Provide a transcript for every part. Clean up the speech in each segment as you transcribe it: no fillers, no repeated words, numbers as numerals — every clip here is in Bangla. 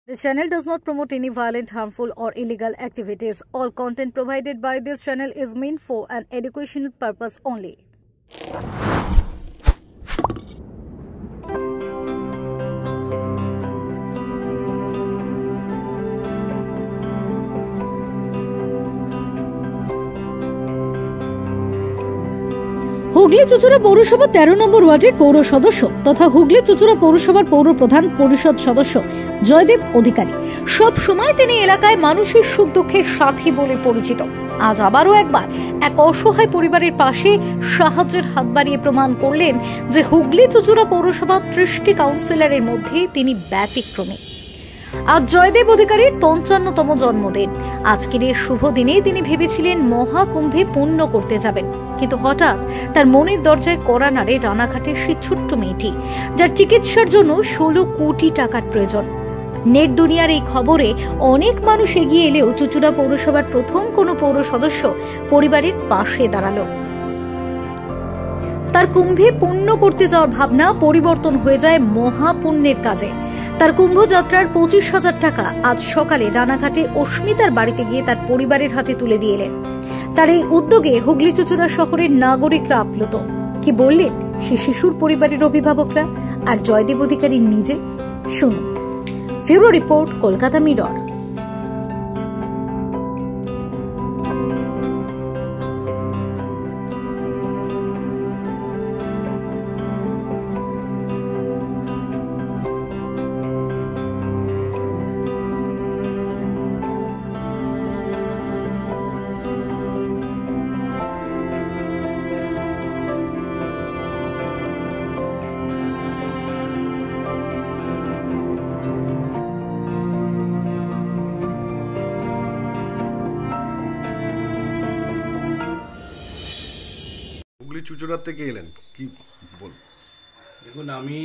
This channel does not promote any violent, harmful, or illegal activities. All content provided by this channel is meant for an educational purpose only. Hooghly Chuchura পৌরসভা 13 নম্বর ওয়ার্ডের পৌর সদস্য তথা হুগলি চুচুড়া পৌরসভার পৌর প্রধান পরিষদ সদস্য জয়দেব অধিকারী সব সময় তিনি এলাকায় মানুষের সুখ দুঃখের সাথী বলে পরিচিত। আজ আবারও একবার এক অসহায় পরিবারের পাশে সাহায্যের হাত বাড়িয়ে প্রমাণ করলেন যে হুগলি চুচুড়া পৌরসভা 30টি কাউন্সিলরের মধ্যে তিনি ব্যতিক্রমী। আজ জয়দেব অধিকারীর 55তম জন্মদিন। আজকের এই শুভ দিনে তিনি ভেবেছিলেন মহাকুম্ভে পুণ্য করতে যাবেন, কিন্তু হঠাৎ তার মনের দরজায় কড়া নাড়ে রানাঘাটের সেই ছোট্ট মেয়েটি, যার চিকিৎসার জন্য 16 কোটি টাকার প্রয়োজন। নেট দুনিয়ার এই খবরে অনেক মানুষ এগিয়ে এলেও চুচুড়া পৌরসভার প্রথম কোনো পৌর সদস্য পরিবারের পাশে দাঁড়ালো। তার কুম্ভে পুণ্য করতে যাওয়ার ভাবনা পরিবর্তন হয়ে যায় মহাপুণ্যের কাজে। তার কুম্ভযাত্রার 25,000 টাকা আজ সকালে রানাঘাটে অস্মিতার বাড়িতে গিয়ে তার পরিবারের হাতে তুলে দিয়ে এলেন। তার এই উদ্যোগে হুগলি চুচুড়া শহরের নাগরিকরা আপ্লুত। কি বললেন সে শিশুর পরিবারের অভিভাবকরা আর জয়দেব অধিকারী নিজে, শুনুন। Bureau report, Kolkata mirror. Hooghly Chuchura থেকে এলেন, কি বল? দেখুন, আমি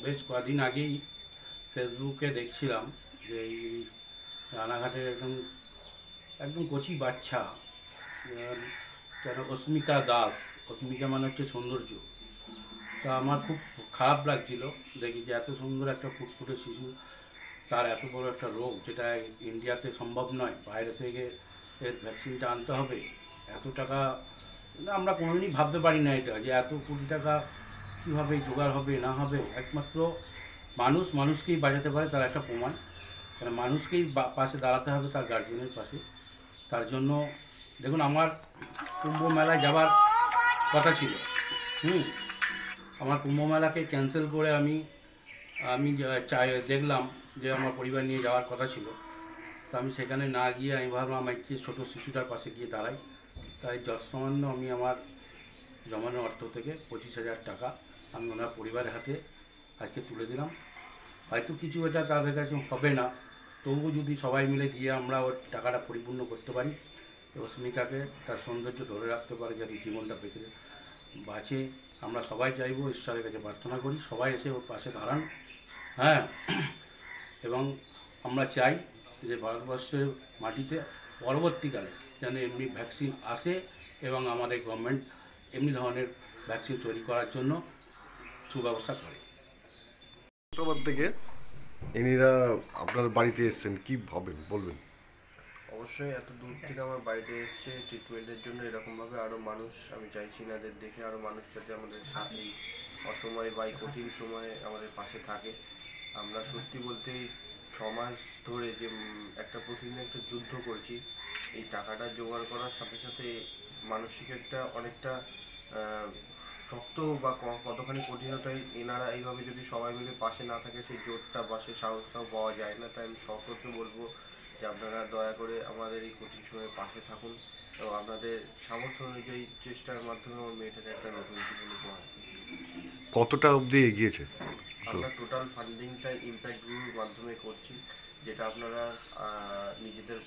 বেশ কদিন আগেই ফেসবুকে দেখছিলাম যে এই রানাঘাটের একদম কচি বাচ্চা, কেন অস্মিকা দাস, অস্মিকা মানে হচ্ছে সৌন্দর্য। তা আমার খুব খারাপ লাগছিল দেখি যে এত সুন্দর একটা ফুটফুটে শিশু, তার এত বড় একটা রোগ যেটা ইন্ডিয়াতে সম্ভব নয়, বাইরে থেকে এর ভ্যাকসিনটা আনতে হবে। এত টাকা আমরা কোনোদিনই ভাবতে পারি না এটা, যে এত কোটি টাকা কীভাবে জোগাড় হবে না হবে। একমাত্র মানুষকেই বাঁচাতে পারে, তার একটা প্রমাণ। কারণ মানুষকেই পাশে দাঁড়াতে হবে, তার গার্জেনের পাশে। তার জন্য দেখুন, আমার কুম্ভ মেলায় যাওয়ার কথা ছিল। আমার কুম্ভ মেলাকে ক্যান্সেল করে আমি দেখলাম যে আমার পরিবার নিয়ে যাওয়ার কথা ছিল। তো আমি সেখানে না গিয়ে আমি ভাবলাম আমার কি ছোটো শিশুটার পাশে গিয়ে দাঁড়াই। তাই যৎসামান্য আমি আমার জমানো অর্থ থেকে 25,000 টাকা আমি ওনার পরিবারের হাতে আজকে তুলে দিলাম। হয়তো কিছু এটা তাদের কাছে হবে না, তবুও যদি সবাই মিলে দিয়ে আমরা ওর টাকাটা পরিপূর্ণ করতে পারি, অস্মিকাকে তার সৌন্দর্য ধরে রাখতে পারে, যাতে জীবনটা বাঁচে। আমরা সবাই চাইবো, ঈশ্বরের কাছে প্রার্থনা করি সবাই এসে ওর পাশে দাঁড়ান। হ্যাঁ, এবং আমরা চাই যে ভারতবর্ষের মাটিতে পরবর্তীকালে যেন এমনি ভ্যাকসিন আসে এবং আমাদের গভর্নমেন্ট এমনি ধরনের ভ্যাকসিন তৈরি করার জন্য সুব্যবস্থা করে। সবার থেকে এনারা আপনার বাড়িতে এসেছেন, কি ভাবেন বলবেন? অবশ্যই এত দূর থেকে আমার বাড়িতে এসছে ট্রিটমেন্টের জন্য। এরকমভাবে আরও মানুষ, আমি চাইছি এনাদের দেখে আরও মানুষ যাতে আমাদের সাথে অসময় বা কঠিন সময়ে আমাদের পাশে থাকে। আমরা সত্যি বলতে 6 মাস ধরে যে প্রতিদিন একটা যুদ্ধ করছি, এই টাকাটা জোগাড় করার সাথে সাথে মানসিক অনেকটা শক্ত বা কতখানি কঠিনতাই এনারা এইভাবে যদি সবাই মিলে পাশে না থাকে, সেই জোরটা বা সেই সাহসটাও পাওয়া যায় না। তাই আমি সকলকে বলবো যে আপনারা দয়া করে আমাদের এই কঠিন সময়ে পাশে থাকুন এবং আপনাদের সামর্থ্য অনুযায়ী চেষ্টার মাধ্যমে আমার মেয়েটাকে একটা নতুন জীবন উপহার। কতটা অবধি এগিয়েছে? আমরা টোটাল ফান্ডিংটা ইম্প্যাক্ট গ্রুপের মাধ্যমে করছি, যেটা আপনারা নিজেদের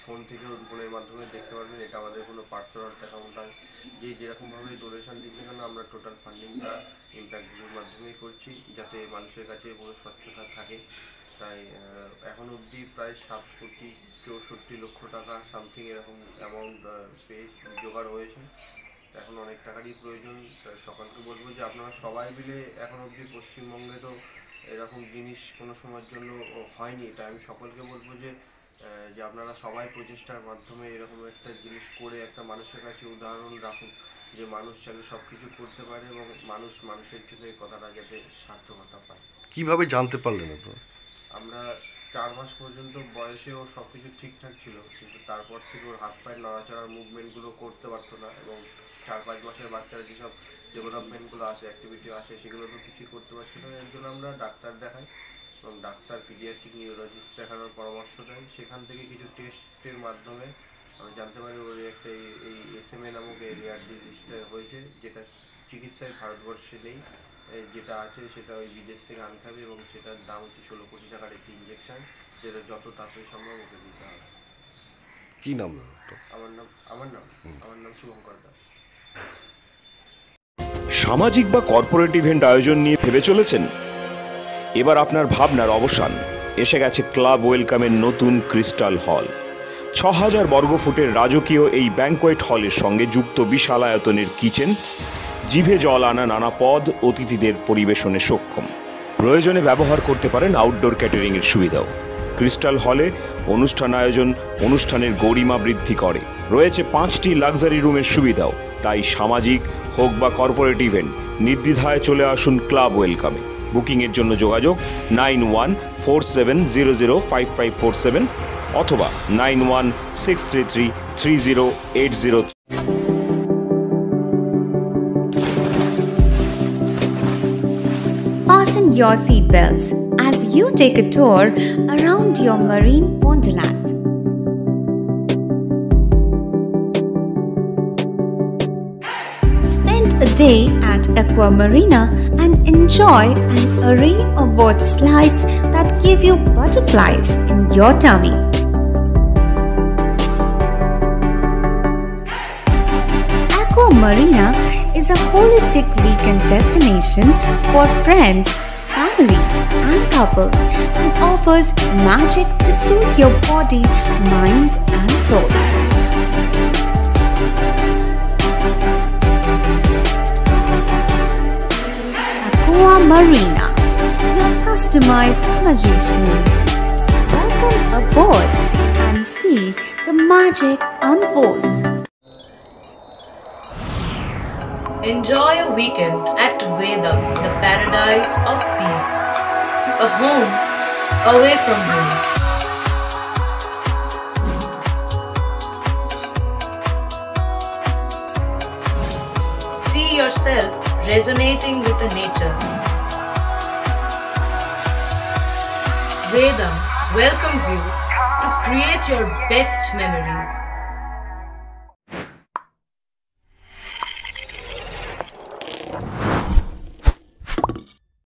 ফোন থেকে ফোনের মাধ্যমে দেখতে পারবেন। এটা আমাদের কোনো পার্সোনাল অ্যাকাউন্ট নয়, যে যেরকমভাবে ডোনেশন দিচ্ছে কেন আমরা টোটাল ফান্ডিংটা ইম্প্যাক্ট গ্রুপের মাধ্যমেই করছি, যাতে মানুষের কাছে কোনো স্বচ্ছতা থাকে। তাই এখন অবধি প্রায় 7,64,00,000 টাকা সামথিং এরকম অ্যামাউন্ট জোগাড় হয়েছে। এখন অনেক টাকারই প্রয়োজন। সকলকে বলবো যে আপনারা সবাই মিলে, এখন অবধি পশ্চিমবঙ্গে তো এরকম জিনিস কোনো সময়ের জন্য হয়নি। তাই আমি সকলকে বলবো যে আপনারা সবাই প্রচেষ্টার মাধ্যমে এরকম একটা জিনিস করে একটা মানুষের কাছে উদাহরণ রাখুন যে মানুষ চাইলে সব কিছু করতে পারে এবং মানুষের জন্য এই কথাটা যাতে সার্থকতা পায়। কিভাবে জানতে পারলেন আপনারা? আমরা 4 মাস পর্যন্ত বয়সে ও সব কিছু ঠিকঠাক ছিল, কিন্তু তারপর থেকে ওর হাত পায়ের নড়াচড়ার মুভমেন্টগুলো করতে পারতো না এবং 4-5 মাসের বাচ্চারা যেসব ডেভেলপমেন্টগুলো আসে, অ্যাক্টিভিটি আসে, সেগুলো তো কিছুই করতে পারছিল না। এর জন্য আমরা ডাক্তার দেখাই এবং ডাক্তার পিডিয়াট্রিক নিউরোলজিস্ট দেখানোর পরামর্শ দেয়। সেখান থেকে কিছু টেস্টের মাধ্যমে আমরা জানতে পারি ওর একটা এই SMA নামক এই রেয়ার ডিজিজটা হয়েছে, যেটা চিকিৎসায় ভারতবর্ষে নেই। যেটা আছে সেটা ওই বিদেশ থেকে আনতে হবে এবং সেটার দাম হচ্ছে 16 কোটি টাকার একটি ইঞ্জেকশন, যেটা যত তাড়াতাড়ি সম্ভব ওকে দিতে হবে। কি নাম? আমার নাম শুভঙ্কর দাস। সামাজিক বা কর্পোরেট ইভেন্ট আয়োজন নিয়ে ভেবে চলেছেন? এবার আপনার ভাবনার অবসান। এসে গেছে ক্লাব ওয়েলকামের নতুন ক্রিস্টাল হল। 6000 বর্গফুটের রাজকীয় এই ব্যাংকোয়েট হলের সঙ্গে যুক্ত বিশাল আয়তনের কিচেন, জিভে জল আনা নানা পদ অতিথিদের পরিবেশনে সক্ষম। প্রয়োজনে ব্যবহার করতে পারেন আউটডোর ক্যাটারিংয়ের সুবিধাও। ক্রিস্টাল হলে অনুষ্ঠান আয়োজন অনুষ্ঠানের গরিমা বৃদ্ধি করে। রয়েছে 5টি লাক্সারি রুমের সুবিধাও। তাই সামাজিক হোক বা কর্পোরেট ইভেন্ট, নির্দ্বিধায় চলে আসুন ক্লাব ওয়েলকামে। বুকিংয়ের জন্য যোগাযোগ 9147005547 অথবা 9163330803। Fasten your seatbelts as you take a tour around your marine wonderland. Spend a day at Aqua Marina and enjoy an array of water slides that give you butterflies in your tummy. Aqua Marina is a holistic weekend destination for friends, family, and couples and offers magic to soothe your body, mind, and soul. Aqua Marina, your customized magician. Welcome aboard and see the magic unfold. Enjoy a weekend at Vedam, the paradise of peace. A home away from home. See yourself resonating with the nature. Vedam welcomes you to create your best memories.